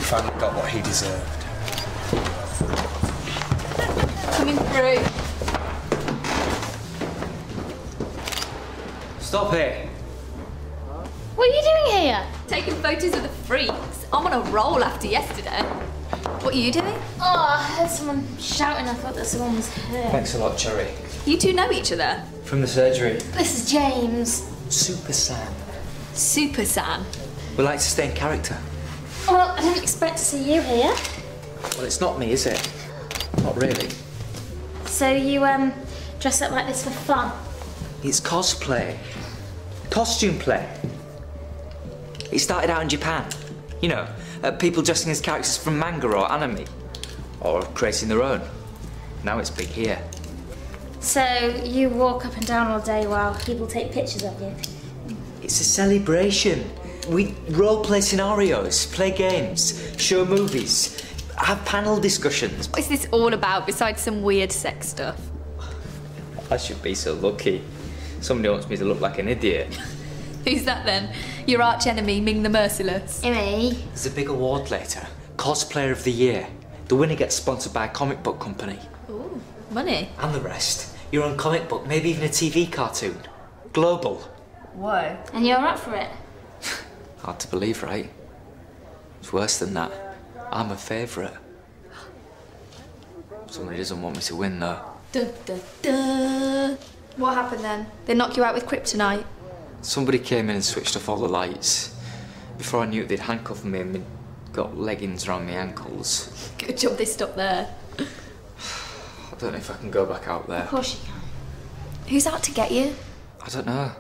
finally got what he deserved. Coming through. Stop here. What are you doing here? Taking photos of the freaks. I'm on a roll after yesterday. What are you doing? Oh, I heard someone shouting. I thought that someone was hurt. Thanks a lot, Cherry. You two know each other? From the surgery. This is James. Super Sam. Super Sam. We like to stay in character. Well, I didn't expect to see you here. Well, it's not me, is it? Not really. So you, dress up like this for fun? It's cosplay. Costume play. It started out in Japan. You know, people dressing as characters from manga or anime. Or creating their own. Now it's big here. So you walk up and down all day while people take pictures of you? It's a celebration. We role-play scenarios, play games, show movies, have panel discussions. What is this all about besides some weird sex stuff? I should be so lucky. Somebody wants me to look like an idiot. Who's that then? Your arch enemy, Ming the Merciless? Me? There's a big award later. Cosplayer of the Year. The winner gets sponsored by a comic book company. Ooh, money. And the rest. Your own comic book, maybe even a TV cartoon. Global. Whoa. And you're up for it? Hard to believe, right? It's worse than that. I'm a favourite. Somebody doesn't want me to win, though. Dun, dun, dun. What happened then? They knock you out with kryptonite? Somebody came in and switched off all the lights. Before I knew it, they'd handcuffed me and got leggings around my ankles. Good job they stopped there. I don't know if I can go back out there. Of course you can. Who's out to get you? I don't know.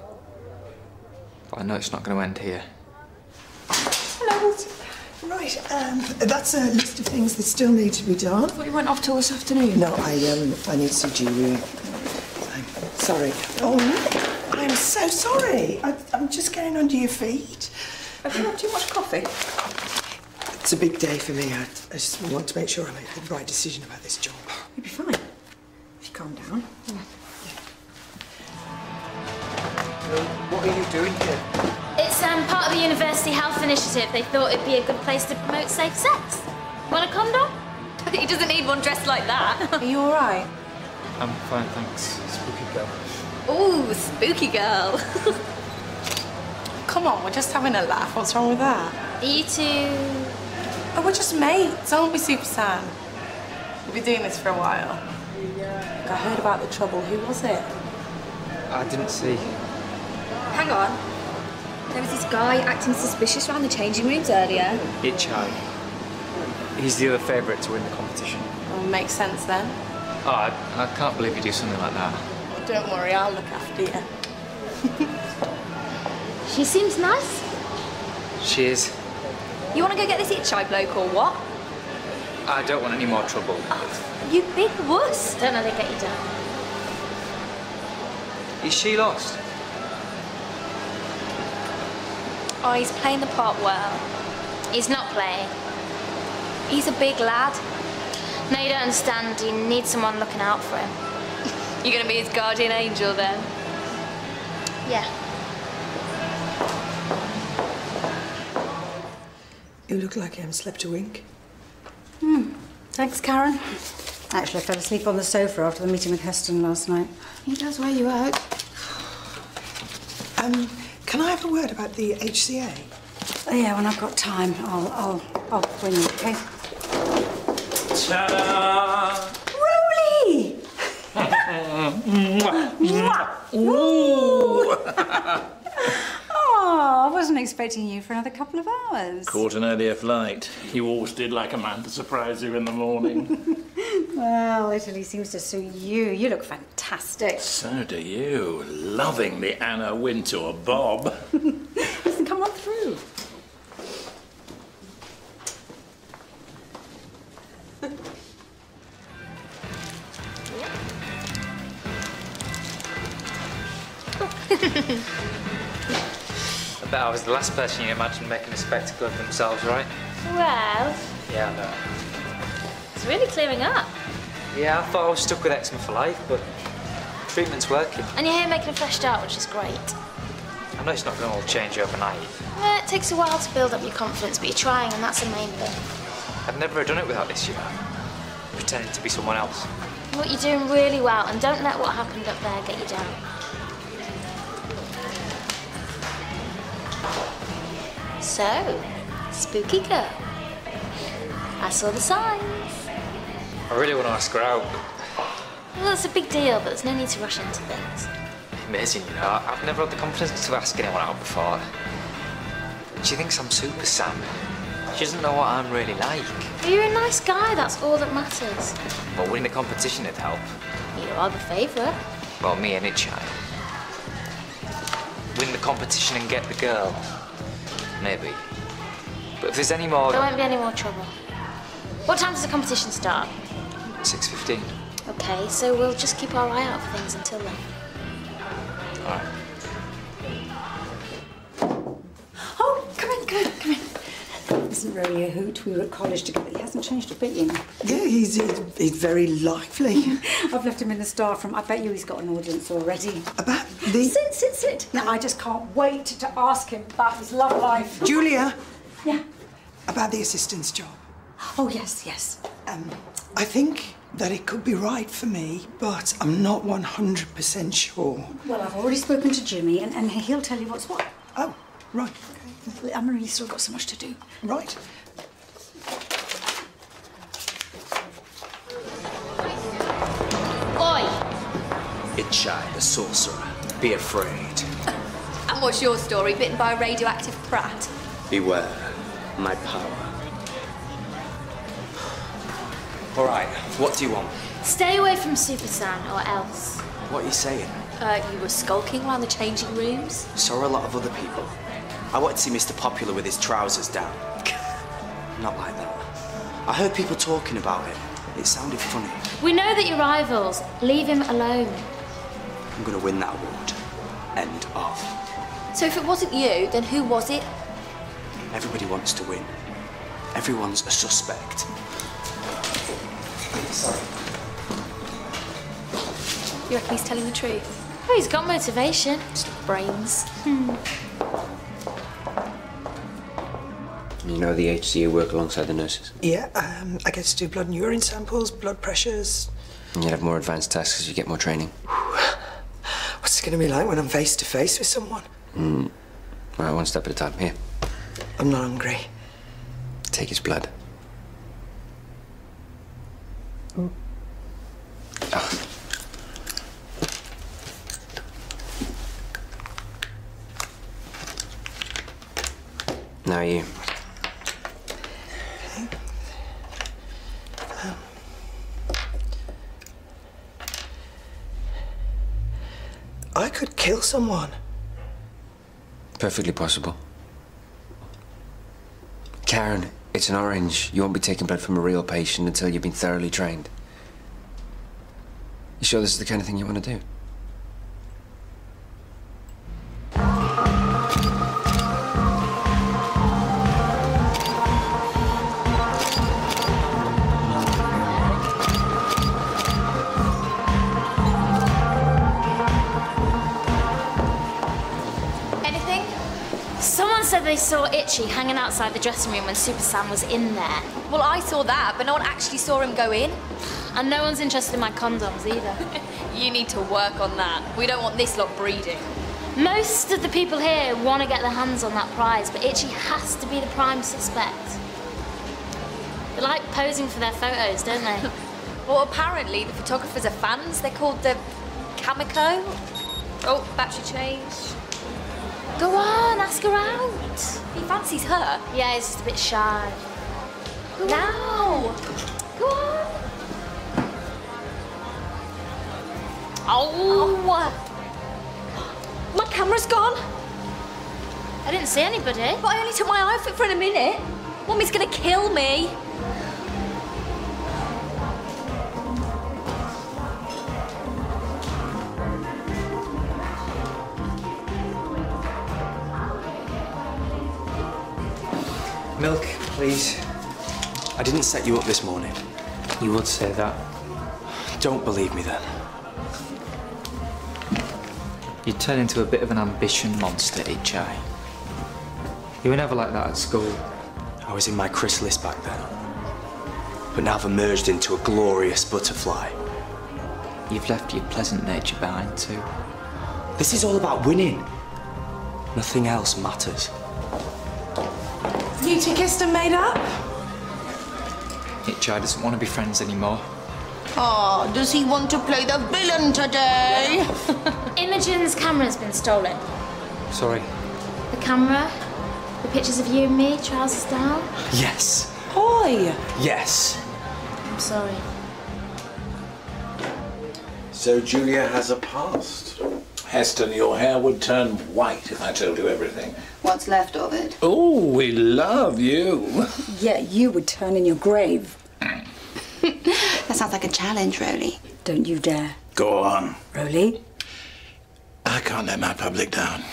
But I know it's not going to end here. Hello. Right, that's a list of things that still need to be done. I thought you went off till this afternoon. No, I need to see Julie. I'm sorry. Oh, no, I'm so sorry. I'm just getting under your feet. Have you had too much coffee? It's a big day for me. I just want to make sure I make the right decision about this job. You'll be fine if you calm down. What are you doing here? It's part of the University Health Initiative. They thought it'd be a good place to promote safe sex. Want a condom? He doesn't need one dressed like that. Are you all right? I'm fine, thanks. Spooky girl. Ooh, spooky girl. Come on, we're just having a laugh. What's wrong with that? Are you two... Oh, we're just mates. Don't be Super Sam. We've been doing this for a while. I heard about the trouble. Who was it? I didn't see. Hang on. There was this guy acting suspicious around the changing rooms earlier. Ichai. He's the other favourite to win the competition. Well, makes sense then. Oh, I can't believe you do something like that. Don't worry, I'll look after you. She seems nice. She is. You want to go get this Ichai bloke or what? I don't want any more trouble. Oh, you big wuss. Don't let it get you down. Is she lost? Oh, he's playing the part well. He's not playing. He's a big lad. No, you don't understand. You need someone looking out for him. You're going to be his guardian angel then? Yeah. You look like you haven't slept a wink. Thanks, Karen. Actually, I fell asleep on the sofa after the meeting with Heston last night. He does wear you out. Can I have a word about the HCA? Oh, yeah, when I've got time, I'll bring you, okay? Ta-da! Rolly! Ooh! Oh, I wasn't expecting you for another couple of hours. Caught an earlier flight. You always did like a man to surprise you in the morning. Well, Italy seems to suit you. You look fantastic. So do you. Loving the Anna Wintour bob. Listen, come on through. I bet I was the last person you imagined making a spectacle of themselves, right? Well, Yeah, I know. it's really clearing up. Yeah, I thought I was stuck with eczema for life, but treatment's working. And you're here making a fresh start, which is great. I know it's not going to all change overnight. It takes a while to build up your confidence, but you're trying, and that's the main thing. I'd never have done it without this, you know. Pretending to be someone else. What you're doing really well, and don't let what happened up there get you down. So, spooky girl. I saw the signs. I really want to ask her out, but Well, it's a big deal, but there's no need to rush into things. amazing, you know. I've never had the confidence to ask anyone out before. She thinks I'm Super Sam. She doesn't know what I'm really like. But you're a nice guy, that's all that matters. But winning the competition would help. You are the favourite. Well, me and Itchai. Win the competition and get the girl. Maybe. But if there's any more... There won't be any more trouble. What time does the competition start? 6:15. Okay, so we'll just keep our eye out for things until then. All right. Oh, come in, come in, come in. Isn't really a hoot. We were at college together. He hasn't changed a bit, you know. Yeah, he's very lively. I've left him in the staff room. I bet you he's got an audience already. About the... Sit. Now, I just can't wait to ask him about his love life. Julia, Yeah. about the assistant's job. Oh, yes. I think that it could be right for me, but I'm not 100% sure. Well, I've already spoken to Jimmy, and he'll tell you what's what. Oh, right. I'm really still got so much to do. Right. Oi! Itchai, the sorcerer. Be afraid. And what's your story? Bitten by a radioactive prat? Beware my power. All right, what do you want? Stay away from Super San, or else. What are you saying? You were skulking around the changing rooms? So are a lot of other people. I wanted to see Mr. Popular with his trousers down. Not like that. I heard people talking about it. It sounded funny. We know that you're rivals. Leave him alone. I'm gonna win that award. End of. So if it wasn't you, then who was it? Everybody wants to win. Everyone's a suspect. Sorry. You reckon he's telling the truth? Oh, he's got motivation. Just brains. You know the HCA work alongside the nurses? Yeah, I get to do blood and urine samples, blood pressures. And you'd have more advanced tasks as you get more training. What's it going to be like when I'm face to face with someone? Right, one step at a time. Here, I'm not hungry. take his blood. Oh. Now you. I could kill someone. Perfectly possible. Karen, it's an orange. You won't be taking blood from a real patient until you've been thoroughly trained. You sure this is the kind of thing you want to do? Anything? Someone said they saw Itchy hanging outside the dressing room when Super Sam was in there. Well, I saw that, but no one actually saw him go in. And no one's interested in my condoms either. You need to work on that. We don't want this lot breeding. Most of the people here want to get their hands on that prize, but Itchy has to be the prime suspect. They like posing for their photos, don't they? Well, apparently the photographers are fans. They're called the Kamiko. Oh, battery change. Go on, ask her out. He fancies her. Yeah, he's just a bit shy. Now! Go on. Oh! My camera's gone. I didn't see anybody. But I only took my outfit for a minute. Mummy's gonna kill me. Milk, please. I didn't set you up this morning. You would say that. Don't believe me then. You turn into a bit of an ambition monster, Itchai. You were never like that at school. I was in my chrysalis back then. but now I've emerged into a glorious butterfly. You've left your pleasant nature behind too. This is all about winning. Nothing else matters. You two kissed and made up? Itchai doesn't want to be friends anymore. Oh, does he want to play the villain today? Imogen's camera's been stolen. Sorry. The camera, the pictures of you and me, trousers down. Yes. Oi! Yes. I'm sorry. So Julia has a past. Heston, your hair would turn white if I told you everything. What's left of it? Oh, we love you. Yeah, you would turn in your grave. That sounds like a challenge, Roly. Don't you dare. Go on. Roly? I can't let my public down.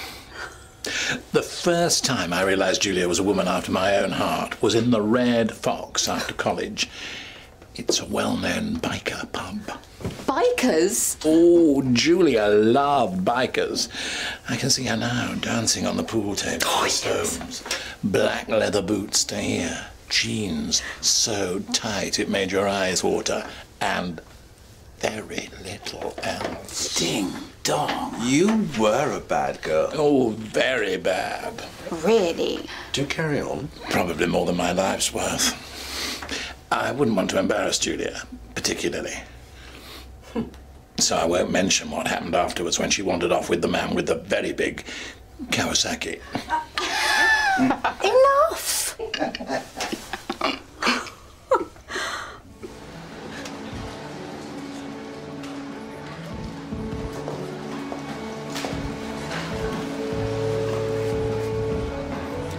The first time I realised Julia was a woman after my own heart was in the Red Fox after college. It's a well-known biker pub. Bikers? Oh, Julia loved bikers. I can see her now dancing on the pool table. Oh, yes. Black leather boots to here. Jeans so tight it made your eyes water. And very little else. Ding dong. You were a bad girl. Oh, very bad. Really? Do carry on. Probably more than my life's worth. I wouldn't want to embarrass Julia, particularly. So I won't mention what happened afterwards when she wandered off with the man with the very big Kawasaki. Enough!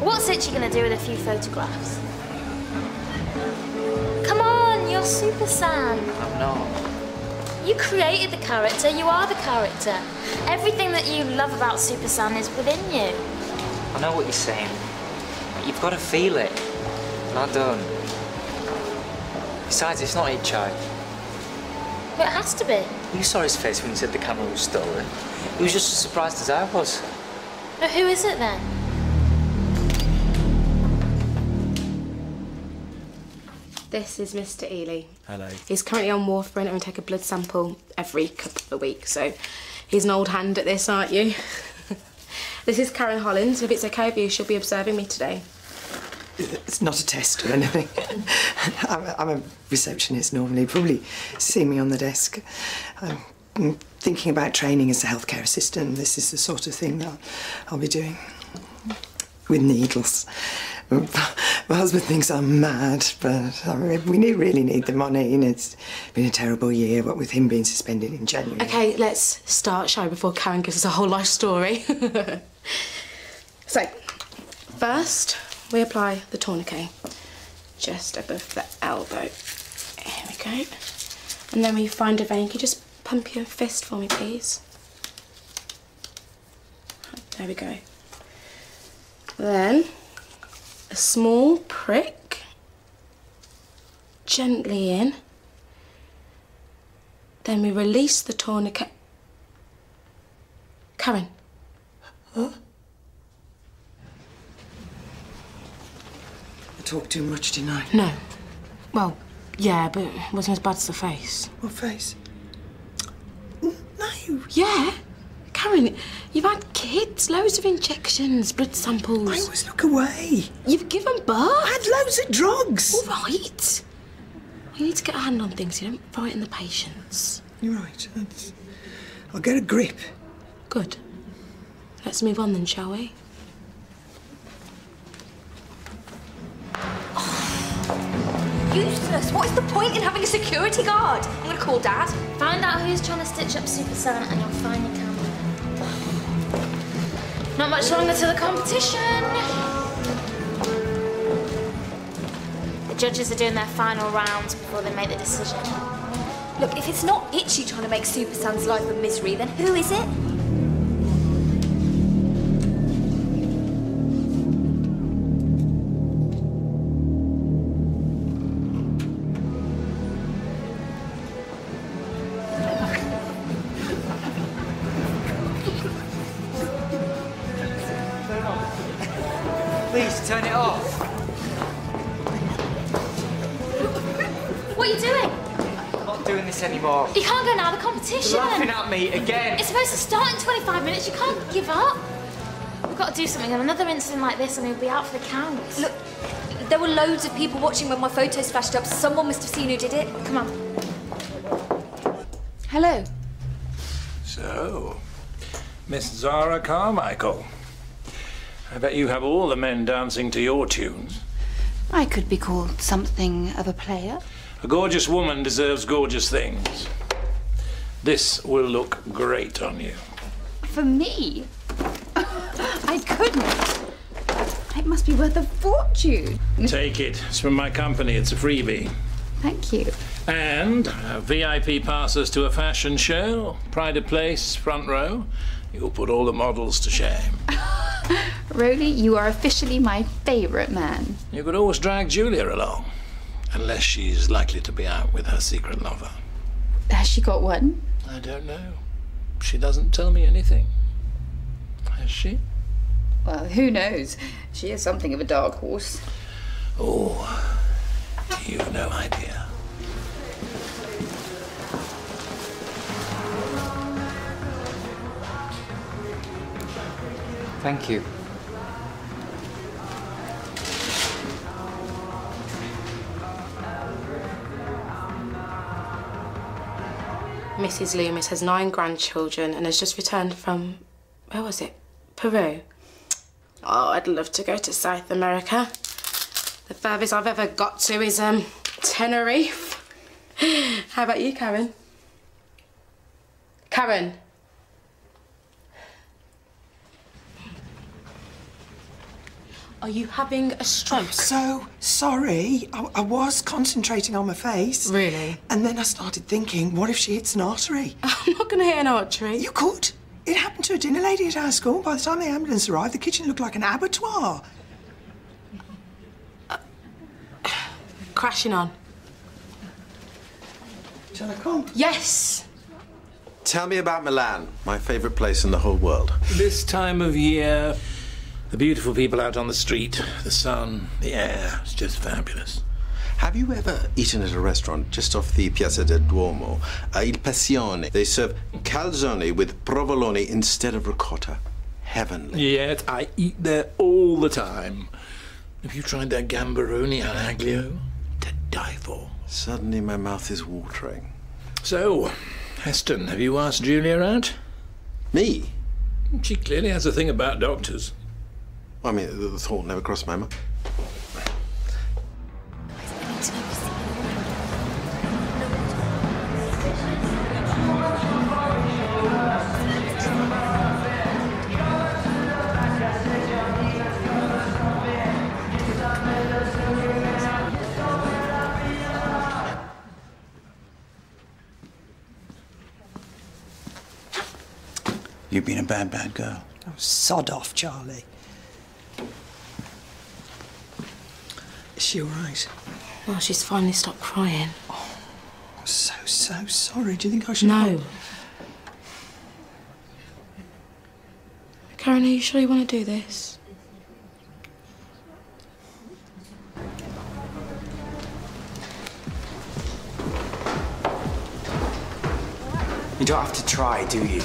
What's Itchy gonna do with a few photographs? Come on, you're Super Sam. I'm not. You created the character, you are the character. Everything that you love about Super Sam is within you. I know what you're saying. But you've got to feel it. And I don't. Besides, it's not Itchai. But it has to be. You saw his face when he said the camera was stolen. He was just as surprised as I was. But who is it then? This is Mr. Ely. Hello. He's currently on warfarin and we take a blood sample every couple of weeks, so he's an old hand at this, aren't you? This is Karen Holland. If it's okay with you, she'll be observing me today. It's not a test or anything. I'm a receptionist normally. You probably see me on the desk. I'm thinking about training as a healthcare assistant. This is the sort of thing that I'll be doing. With needles. My husband thinks I'm mad, but I mean, we really need the money. You know, it's been a terrible year, what with him being suspended in January. OK, let's start, shall we, before Karen gives us a whole life story. So, first, we apply the tourniquet just above the elbow. Here we go. And then we find a vein. Can you just pump your fist for me, please? There we go. Then, a small prick, gently in. Then we release the tourniquet. Karen. Huh? I talked too much, didn't I? No. Well, yeah, but it wasn't as bad as the face. What face? No. Yeah. Karen, you've had kids, loads of injections, blood samples. I always look away. You've given birth. I had loads of drugs. All right. You need to get a hand on things. You don't frighten the patients. You're right. I'll get a grip. Good. Let's move on then, shall we? Useless. What is the point in having a security guard? I'm going to call Dad. Find out who's trying to stitch up Super Sam and you'll find your camera. Not much longer till the competition. The judges are doing their final rounds before they make the decision. Look, if it's not Itchy trying to make Super Sam's life a misery, then who is it? Please turn it off. doing this anymore. You can't go now, the competition. You're laughing at me again. It's supposed to start in 25 minutes. You can't give up. We've got to do something. And another incident like this and he'll be out for the count. Look, there were loads of people watching when my photos flashed up. Someone must have seen who did it. Come on. Hello. So, Miss Zara Carmichael. I bet you have all the men dancing to your tunes. I could be called something of a player. A gorgeous woman deserves gorgeous things. This will look great on you. For me? I couldn't. It must be worth a fortune. Take it. It's from my company. It's a freebie. Thank you. And VIP passes to a fashion show, pride of place, front row. You'll put all the models to shame. Rowley, you are officially my favourite man. You could always drag Julia along, unless she's likely to be out with her secret lover. Has she got one? I don't know. She doesn't tell me anything. Has she? Well, who knows? She is something of a dark horse. Oh, you've no idea. Thank you. Mrs. Loomis has 9 grandchildren and has just returned from, where was it? Peru. Oh, I'd love to go to South America. The furthest I've ever got to is, Tenerife. How about you, Karen? Karen? Are you having a stroke? I'm so sorry. I was concentrating on my face. Really? And then I started thinking, what if she hits an artery? I'm not going to hit an artery. You could. It happened to a dinner lady at our school. By the time the ambulance arrived, the kitchen looked like an abattoir. Crashing on. Shall I come? Yes. Tell me about Milan, my favourite place in the whole world. This time of year, the beautiful people out on the street, the sun, the air, it's just fabulous. Have you ever eaten at a restaurant just off the Piazza del Duomo? Il Passione. They serve calzone with provolone instead of ricotta. Heavenly. Yet I eat there all the time. Have you tried their gambaroni al aglio? To die for. Suddenly my mouth is watering. So, Heston, have you asked Julia out? Me? She clearly has a thing about doctors. I mean, the thought never crossed my mind. You've been a bad, bad girl. Oh, sod off, Charlie. Is she all right? Well, she's finally stopped crying. Oh, I'm so sorry. Do you think I should... No. Karen, are you sure you want to do this? You don't have to try, do you?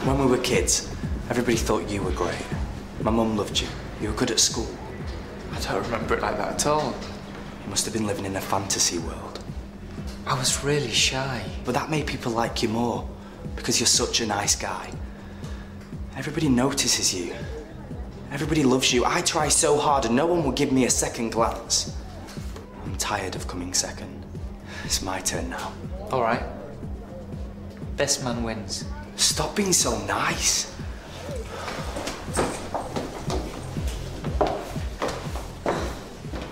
When we were kids, everybody thought you were great. My mum loved you. You were good at school. I don't remember it like that at all. You must have been living in a fantasy world. I was really shy. But that made people like you more, because you're such a nice guy. Everybody notices you. Everybody loves you. I try so hard and no one will give me a second glance. I'm tired of coming second. It's my turn now. All right. Best man wins. Stop being so nice.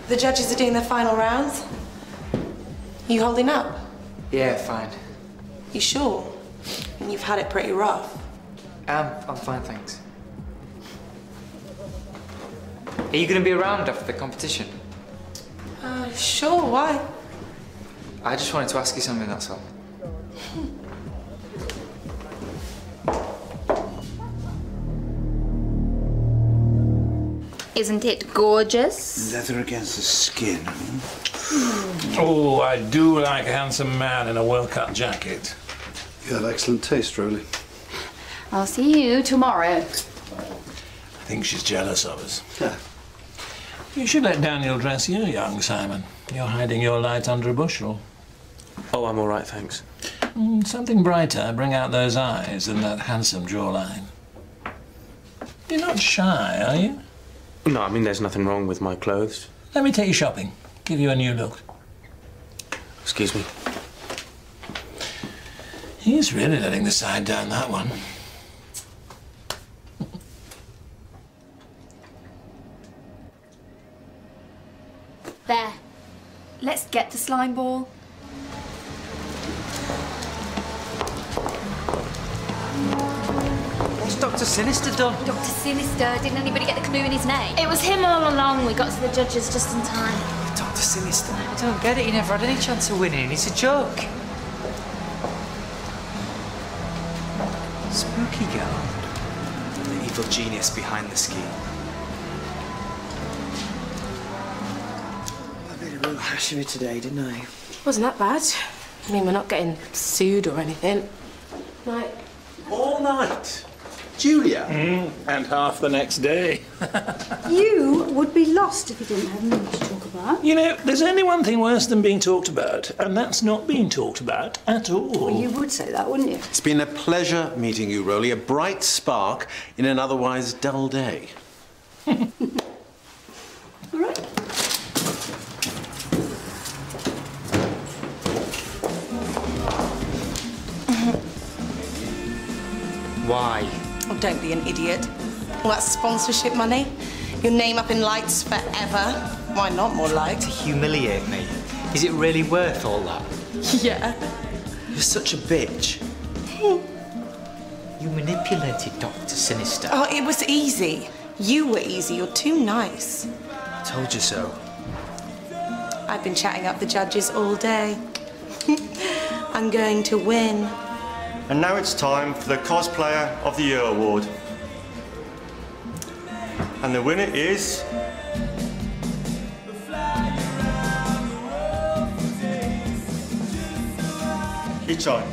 The judges are doing their final rounds. You holding up? Yeah, fine. You sure? And you've had it pretty rough. I'm fine, thanks. Are you going to be around after the competition? Sure, why? I just wanted to ask you something, that's all. Isn't it gorgeous? Leather against the skin. Oh, I do like a handsome man in a well-cut jacket. You have excellent taste, Rowley. I'll see you tomorrow. I think she's jealous of us. You should let Daniel dress you, young Simon. You're hiding your light under a bushel. Oh, I'm all right, thanks. Something brighter, bring out those eyes and that handsome jawline. You're not shy, are you? No, I mean, there's nothing wrong with my clothes. Let me take you shopping. Give you a new look. Excuse me. He's really letting the side down, that one. There. Let's get the slime ball. What's Dr. Sinister done? Dr. Sinister, didn't anybody get the clue in his name? It was him all along. We got to the judges just in time. Dr. Sinister? I don't get it. He never had any chance of winning. It's a joke. Spooky girl. The evil genius behind the scheme. I made a real hash of it today, didn't I? Wasn't that bad. I mean, we're not getting sued or anything. Like... All night? Julia? And half the next day. You would be lost if you didn't have me to talk about. You know, there's only one thing worse than being talked about, and that's not being talked about at all. Well, you would say that, wouldn't you? It's been a pleasure meeting you, Rowley. A bright spark in an otherwise dull day. All right. Why? Oh, don't be an idiot. All that sponsorship money, your name up in lights forever. Why not more light? To humiliate me. Is it really worth all that? Yeah. You're such a bitch. You manipulated Dr. Sinister. Oh, it was easy. You were easy. You're too nice. I told you so. I've been chatting up the judges all day. I'm going to win. And now it's time for the Cosplayer of the Year award. And the winner is... Ichai.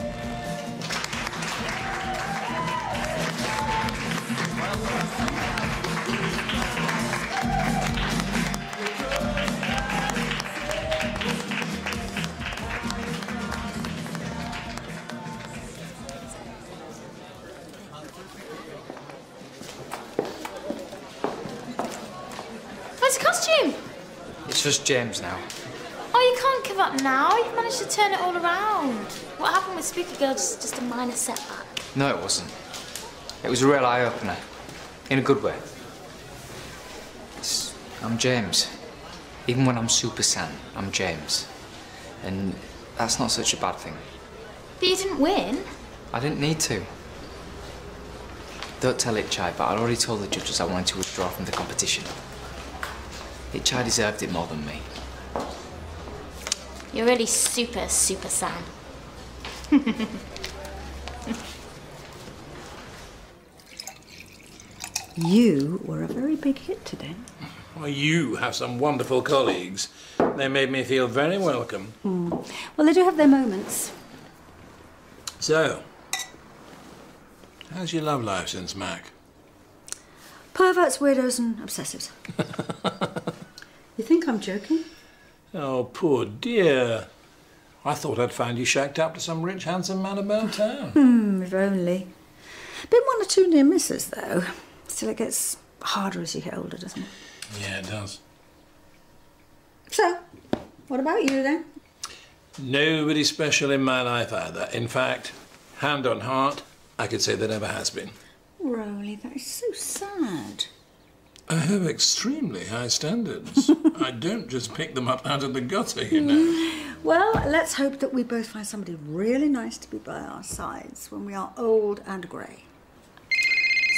Where's the costume? It's just James now. Oh, you can't give up now. You've managed to turn it all around. What happened with Spooky Girl is just a minor setback. No, it wasn't. It was a real eye-opener. In a good way. I'm James. Even when I'm Super Sam, I'm James. And that's not such a bad thing. But you didn't win. I didn't need to. Don't tell Itchai, but I'd already told the judges I wanted to withdraw from the competition. Itchai deserved it more than me. You're really super Sam. You were a very big hit today. Well, you have some wonderful colleagues. They made me feel very welcome. Well, they do have their moments. So, how's your love life since Mac? Perverts, weirdos and obsessives. You think I'm joking? Oh, poor dear. I thought I'd find you shacked up to some rich, handsome man about town. If only. Been one or two near misses, though. Still, it gets harder as you get older, doesn't it? Yeah, it does. So, what about you, then? Nobody special in my life either. In fact, hand on heart, I could say there never has been. Rowley, that is so sad. I have extremely high standards. I don't just pick them up out of the gutter, you know. Well, let's hope that we both find somebody really nice to be by our sides when we are old and grey.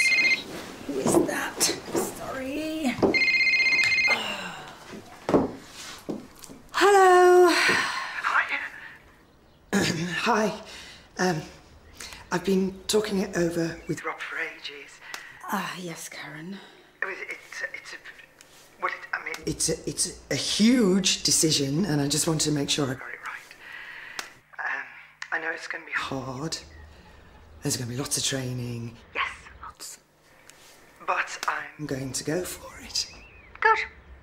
Sorry. Who is that? Sorry. Hello. Hi. I've been talking it over with Rob for ages. Yes, Karen. I mean, it's a huge decision, and I just wanted to make sure I got it right. I know it's going to be hard. There's going to be lots of training. Yes, lots. But I'm going to go for it. Good.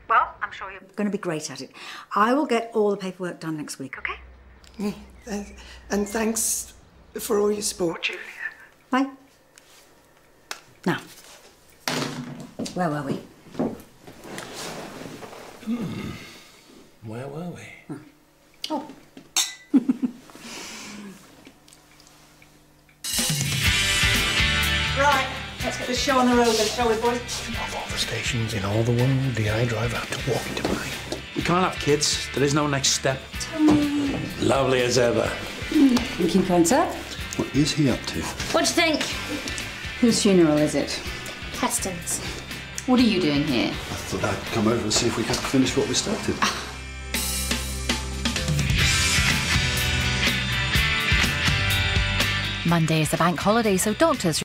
Well, I'm sure you're going to be great at it. I will get all the paperwork done next week, okay? Yeah, and thanks for all your support, Julia. Bye. Now, where were we? Where were we? Oh. Right, let's get this show on the road then, shall we, boys? Of all the stations in all the world, did I drive out to walk into mine? We can't have kids. There is no next step. Lovely as ever. Thank you, kind sir. What is he up to? What do you think? Whose funeral is it? Heston's. What are you doing here? I thought I'd come over and see if we could finish what we started. Monday is a bank holiday, so doctors